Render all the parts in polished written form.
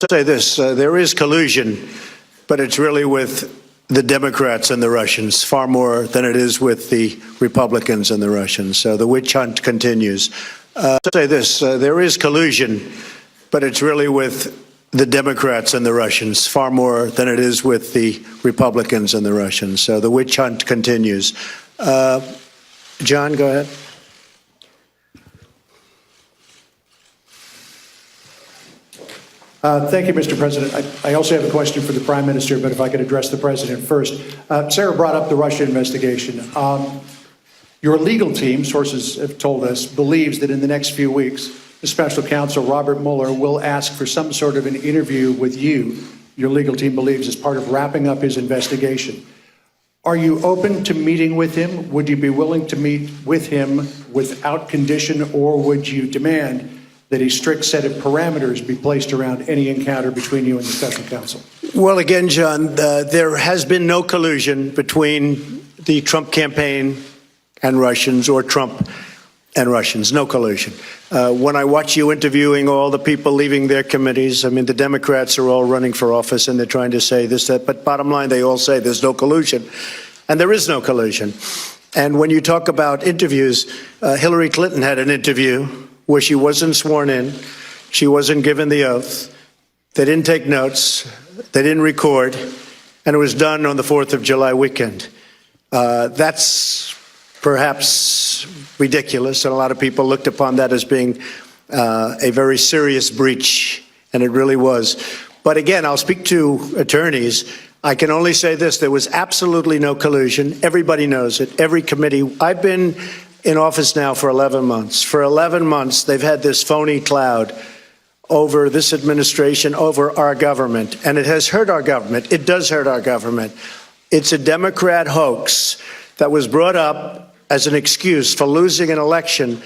Say this, there is collusion, but it's really with the Democrats and the Russians far more than it is with the Republicans and the Russians. So the witch hunt continues. Say this, there is collusion, but it's really with the Democrats and the Russians far more than it is with the Republicans and the Russians. So the witch hunt continues. John, go ahead. Thank you, Mr. President. I also have a question for the Prime Minister, but if I could address the President first. Sarah brought up the Russia investigation. Your legal team, sources have told us, believes that in the next few weeks, the special counsel, Robert Mueller, will ask for some sort of an interview with you, your legal team believes, as part of wrapping up his investigation. Are you open to meeting with him? Would you be willing to meet with him without condition, or would you demand that a strict set of parameters be placed around any encounter between you and the special counsel? Well, again, John, there has been no collusion between the Trump campaign and Russians, or Trump and Russians, no collusion. When I watch you interviewing all the people leaving their committees, I mean, the Democrats are all running for office and they're trying to say this, that, but bottom line, they all say there's no collusion. And there is no collusion. And when you talk about interviews, Hillary Clinton had an interview where she wasn't sworn in, she wasn't given the oath, they didn't take notes, they didn't record, and it was done on the 4th of July weekend. That's perhaps ridiculous, and a lot of people looked upon that as being a very serious breach, and it really was. But again, I'll speak to attorneys. I can only say this, there was absolutely no collusion. Everybody knows it, every committee. I've been in office now for 11 months. For 11 months, they've had this phony cloud over this administration, over our government, and it has hurt our government. It does hurt our government. It's a Democrat hoax that was brought up as an excuse for losing an election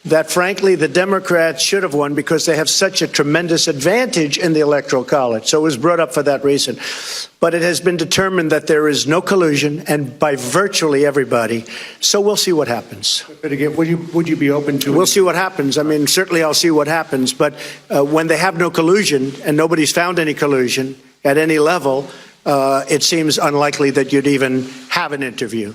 that, frankly, the Democrats should have won because they have such a tremendous advantage in the Electoral College. So it was brought up for that reason. But it has been determined that there is no collusion, and by virtually everybody. So we'll see what happens. But again, would you be open to it? We'll see what happens. I mean, certainly I'll see what happens. But when they have no collusion and nobody's found any collusion at any level, it seems unlikely that you'd even have an interview.